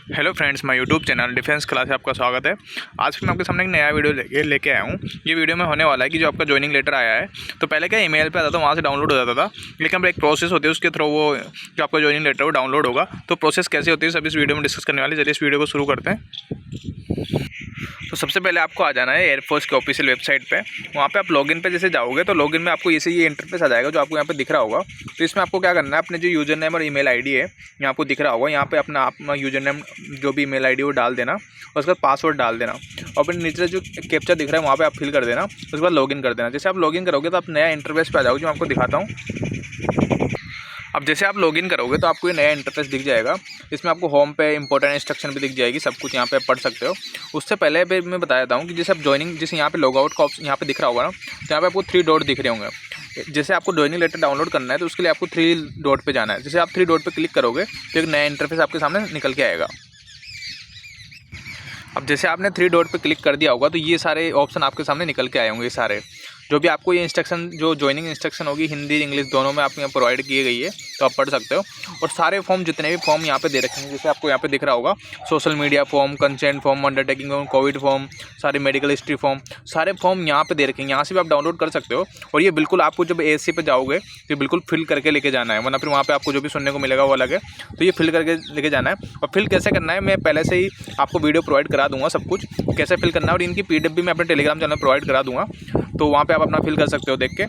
Hello friends, my YouTube channel defence class से आपका स्वागत है। आज फिर मैं आपके सामने एक नया वीडियो लेके आया हूँ। ये वीडियो में होने वाला है कि जो आपका ज्वाइनिंग लेटर आया है, तो पहले क्या ईमेल पे आता था, वहाँ से डाउनलोड हो जाता था, लेकिन अब एक प्रोसेस होती है उसके थ्रू वो जो आपका ज्वाइनिंग लेटर वो डाउनलोड होगा। तो प्रोसेस कैसे होती है सब इस वीडियो में डिस्कस करने वाले। चलिए इस वीडियो को शुरू करते हैं। तो सबसे पहले आपको आ जाना है एयरफोर्स की ऑफिशियल वेबसाइट पे। वहाँ पे आप लॉगिन पे जैसे जाओगे तो लॉगिन में आपको ये इंटरफेस आ जाएगा जो आपको यहाँ पे दिख रहा होगा। तो इसमें आपको क्या करना है, अपने जो यूज़र नेम और ईमेल आईडी है यहाँ आपको दिख रहा होगा, यहाँ पे अपना यूज़र नेम जो भी ईमेल आईडी वो डाल देना और उसके बाद पासवर्ड डाल देना और फिर नीचे जो कैप्चा दिख रहा है वहाँ पे आप फिल कर देना। उसके बाद लॉगिन कर देना। जैसे आप लॉगिन करोगे तो आप नया इंटरफेस पे आ जाओगे जो मैं आपको दिखाता हूँ। अब जैसे आप लॉगिन करोगे तो आपको ये नया इंटरफेस दिख जाएगा। इसमें आपको होम पे इंपॉर्टेंट इंस्ट्रक्शन भी दिख जाएगी, सब कुछ यहाँ पे पढ़ सकते हो। उससे पहले भी मैं बता देता हूँ कि जैसे आप ज्वाइनिंग जैसे यहाँ पे लॉग आउट का ऑप्शन यहाँ पे दिख रहा होगा ना, तो यहाँ पे आपको 3 डॉट दिख रहे होंगे। जैसे आपको ज्वाइनिंग लेटर डाउनलोड करना है तो उसके लिए आपको 3 डॉट पे जाना है। जैसे आप 3 डॉट पे क्लिक करोगे तो एक नया इंटरफेस आपके सामने निकल के आएगा। अब जैसे आपने 3 डॉट पे क्लिक कर दिया होगा तो ये सारे ऑप्शन आपके सामने निकल के आए होंगे। सारे जो भी आपको ये इंस्ट्रक्शन जो ज्वाइनिंग इंस्ट्रक्शन होगी हिंदी इंग्लिश दोनों में आपको यहाँ प्रोवाइड की गई है, तो आप पढ़ सकते हो। और सारे फॉर्म जितने भी फॉर्म यहाँ पे दे रखे हैं, जैसे आपको यहाँ पे दिख रहा होगा social media form, consent form, undertaking form, Covid form, सारे मेडिकल हिस्ट्री फॉर्म, सारे फॉर्म यहाँ पे दे रखे हैं। यहाँ से भी आप डाउनलोड कर सकते हो। और ये बिल्कुल आपको जब एएससी पे जाओगे तो बिल्कुल फिल करके लेके जाना है, वरना फिर वहाँ पे आपको जो भी सुनने को मिलेगा वो अलग है। तो ये फिल करके लेके जाना है। और फिल कैसे करना है मैं पहले से ही आपको वीडियो प्रोवाइड करा दूंगा, सब कुछ कैसे फिल करना है। और इनकी पीडीएफ भी मैं अपने टेलीग्राम चैनल प्रोवाइड करा दूंगा, तो वहाँ पे आप अपना फिल कर सकते हो देख के।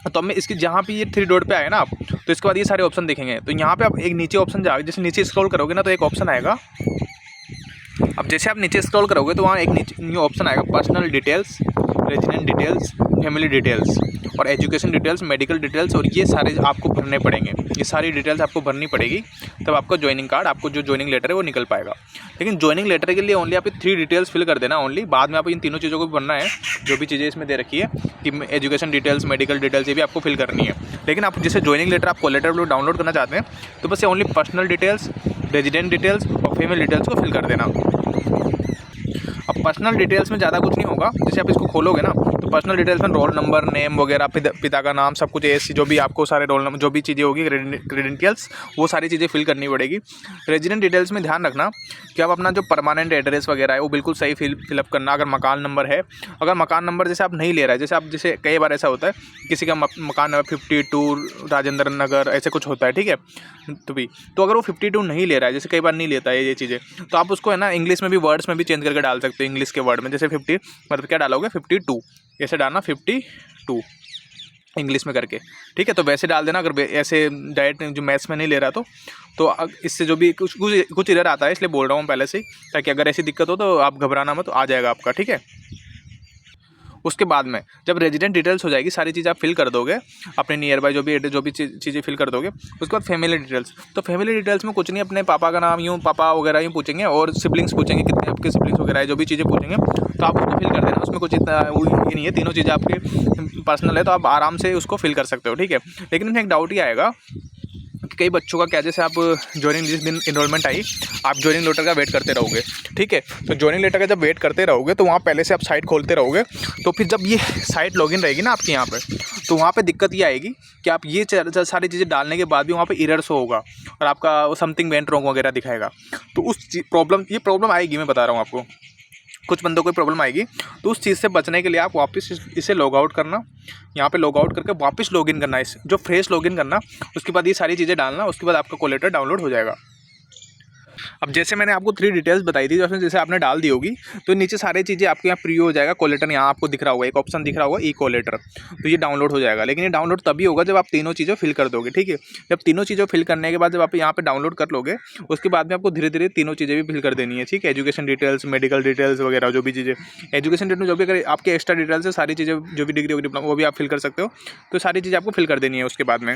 तो अब मैं इसकी जहाँ पे ये 3 डॉट पे आए ना आप, तो इसके बाद ये सारे ऑप्शन दिखेंगे। तो यहाँ पे आप एक नीचे ऑप्शन जाओगे, जैसे नीचे स्क्रॉल करोगे ना तो एक ऑप्शन आएगा। अब जैसे आप नीचे स्क्रॉल करोगे तो वहाँ एक नीचे न्यू ऑप्शन आएगा, personal details, resident details, family details और एजुकेशन डिटेल्स, मेडिकल डिटेल्स। और ये सारे आपको भरने पड़ेंगे, ये सारी डिटेल्स आपको भरनी पड़ेगी, तब आपका ज्वाइनिंग कार्ड, आपको जो ज्वाइनिंग लेटर है वो निकल पाएगा। लेकिन ज्वाइनिंग लेटर के लिए ओनली आप 3 डिटेल्स फिल कर देना ओनली। बाद में आपको इन तीनों चीज़ों को भी भरना है, जो भी चीज़ें इसमें दे रखी है कि एजुकेशन डिटेल्स, मेडिकल डिटेल्स, ये भी आपको फिल करनी है। लेकिन आप जैसे ज्वाइनिंग लेटर आप कोलेटर डाउनलोड करना चाहते हैं तो बस only personal details, resident details और फैमिली डिटेल्स को फिल कर देना। अब पर्सनल डिटेल्स में ज़्यादा कुछ नहीं होगा। जैसे आप इसको खोलोगे ना तो पर्सनल डिटेल्स में रोल नंबर, नेम वगैरह, पिता का नाम, सब कुछ एएससी जो भी आपको सारे रोल नंबर जो भी चीज़ें होगी, क्रेडेंशियल्स, वो सारी चीज़ें फिल करनी पड़ेगी। रेजिडेंट डिटेल्स में ध्यान रखना कि आप अपना जो परमानेंट एड्रेस वगैरह है वो बिल्कुल सही फिलअप करना। अगर मकान नंबर है, अगर मकान नंबर जैसे आप नहीं ले रहा है, जैसे कई बार ऐसा होता है किसी का मकान नंबर 52 राजेंद्र नगर ऐसे कुछ होता है, ठीक है। तो अगर वो 52 नहीं ले रहा है, जैसे कई बार नहीं लेता है ये चीज़ें, तो आप उसको है ना इंग्लिश में भी वर्ड्स में भी चेंज करके डाल सकते हो। इंग्लिश के वर्ड में जैसे 50 मतलब क्या डालोगे 52, ऐसे डालना 52 इंग्लिश में करके, ठीक है। तो वैसे डाल देना। अगर ऐसे डायरेक्ट जो मैथ्स में नहीं ले रहा तो इससे जो भी कुछ एरर आता है, इसलिए बोल रहा हूँ पहले से ही, ताकि अगर ऐसी दिक्कत हो तो आप घबराना मत, आ जाएगा आपका, ठीक है। उसके बाद में जब रेजिडेंट डिटेल्स हो जाएगी, सारी चीज़ आप फिल कर दोगे, अपने नियर बाय जो भी चीज़ें फिल कर दोगे। उसके बाद फैमिली डिटेल्स, तो फैमिली डिटेल्स में कुछ नहीं, अपने पापा का नाम यूँ पापा वगैरह यूँ पूछेंगे और सिबलिंग्स पूछेंगे, कितने आपके सिबलिंग्स वगैरह है, जो भी चीज़ें पूछेंगे तो आप उसको फिल कर देना। उसमें कुछ इतना ये नहीं है, तीनों चीज़ें आपके पर्सनल है तो आप आराम से उसको फिल कर सकते हो, ठीक है। लेकिन इसमें एक डाउट ही आएगा कि कई बच्चों का क्या, जैसे आप ज्वाइनिंग जिस दिन इनरोलमेंट आई आप ज्वाइनिंग लेटर का वेट करते रहोगे, ठीक है। तो ज्वाइनिंग लेटर का जब वेट करते रहोगे तो वहाँ पहले से आप साइट खोलते रहोगे, तो फिर जब ये साइट लॉगिन रहेगी ना आपके यहाँ पे, तो वहाँ पे दिक्कत ये आएगी कि आप ये सारी चीज़ें डालने के बाद भी वहाँ पे एरर शो होगा और आपका समथिंग वेंट रॉन्ग वगैरह दिखाएगा। तो उस प्रॉब्लम आएगी, मैं बता रहा हूँ आपको, कुछ बंदों को प्रॉब्लम आएगी। तो उस चीज़ से बचने के लिए आप वापस इसे लॉग आउट करना, यहाँ पे लॉग आउट करके वापस लॉगिन करना, इस जो फ्रेश लॉगिन करना, उसके बाद ये सारी चीज़ें डालना, उसके बाद आपका कोलेटर डाउनलोड हो जाएगा। अब जैसे मैंने आपको 3 डिटेल्स बताई थी, जैसे आपने डाल दी होगी तो नीचे सारी चीज़ें आपके यहाँ प्री हो जाएगा। कोलेटर यहाँ आपको दिख रहा होगा, एक ऑप्शन दिख रहा होगा ई कोलेटर, तो ये डाउनलोड हो जाएगा। लेकिन ये डाउनलोड तभी होगा जब आप तीनों चीज़ें फिल कर दोगे, ठीक है। जब तीनों चीज़ें फिल करने के बाद जब आप यहाँ पे डाउनलोड कर लोगे, उसके बाद में आपको धीरे धीरे तीनों चीज़ें भी फिल कर देनी है, ठीक है। एजुकेशन डिटेल्स, मेडिकल डिटेल्स वगैरह जो भी चीज़ें, एजुकेशन डिटेल जो भी अगर आपके एक्स्ट्रा डिटेल्स है, सारी चीज़ें जो भी डिग्री होगी डिप्लोमा वो भी आप फिल कर सकते हो। तो सारी चीज़ें आपको फिल कर देनी है। उसके बाद में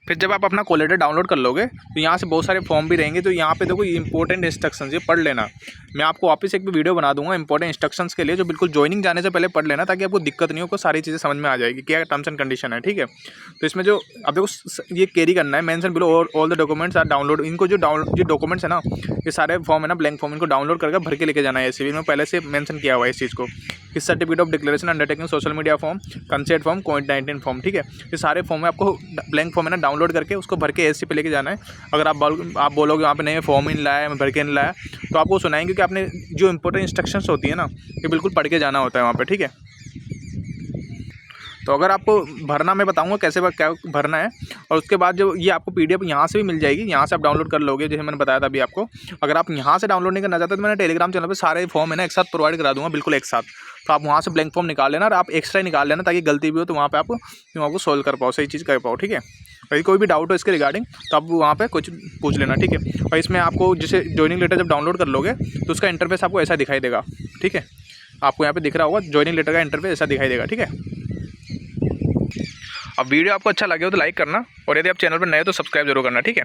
फिर जब आप अपना कोलेटर डाउनलोड कर लोगे तो यहाँ से बहुत सारे फॉर्म भी रहेंगे। तो यहाँ पे देखो इंपॉर्टेंट इंस्ट्रक्शंस ये पढ़ लेना। मैं आपको वापस एक भी वीडियो बना दूंगा इंपॉर्टेंट इंस्ट्रक्शंस के लिए, जो बिल्कुल ज्वाइनिंग जाने से पहले पढ़ लेना, ताकि आपको दिक्कत नहीं हो, को सारी चीज़ें समझ में आ जाएगी क्या टर्म्स एंड कंडीशन है, ठीक है। तो इसमें जो अब देखो ये कैरी करना है, mention below all the documents are download. इनको जो डॉक्यूमेंट्स है ना, ये सारे फॉर्म है ना, ब्लैंक फॉर्म, इनको डाउनलोड करके भर के लेके जाना है। ऐसे में पहले से मेंशन किया हुआ है इस चीज़ को, कि certificate of declaration undertaking, social media form, consent form, covid form, ठीक है। ये सारे फॉर्म में आपको ब्लैंक फॉर्म है ना डाउनलोड करके उसको भर के एससी पे लेके जाना है। अगर आप बोलोगे वहाँ पे नहीं फॉर्म ही नहीं लाया, मैं भर के नहीं लाया, तो आपको सुनाएंगे कि आपने जो इंपॉर्टेंट इंस्ट्रक्शंस होती है ना, ये बिल्कुल पढ़ के जाना होता है वहाँ पे, ठीक है। तो अगर आपको भरना, मैं बताऊंगा कैसे क्या भरना है। और उसके बाद जो ये आपको पीडीएफ यहाँ से भी मिल जाएगी, यहाँ से आप डाउनलोड कर लोगे, जैसे मैंने बताया था अभी आपको। अगर आप यहाँ से डाउनलोड नहीं करना चाहते तो मैंने टेलीग्राम चैनल पे सारे फॉर्म है ना एक साथ प्रोवाइड करा दूंगा, बिल्कुल एक साथ। तो आप वहाँ से ब्लैंक फॉर्म निकाल लेना और आप एक्स्ट्रा निकाल लेना, ताकि गलती भी हो तो वहाँ पे आपको सोल्व कर पाओ, सही चीज़ कर पाओ, ठीक है। यदि कोई भी डाउट हो इसके रिगार्डिंग तो आप वहाँ पे कुछ पूछ लेना, ठीक है। और इसमें आपको जैसे ज्वाइनिंग लेटर जब डाउनलोड कर लोगे तो उसका इंटरफेस आपको ऐसा दिखाई देगा, ठीक है। आपको यहाँ पे दिख रहा होगा ज्वाइनिंग लेटर का इंटरफेस ऐसा दिखाई देगा, ठीक है। अब वीडियो आपको अच्छा लगे हो तो लाइक करना, और यदि आप चैनल पर नए हो तो सब्सक्राइब जरूर करना, ठीक है।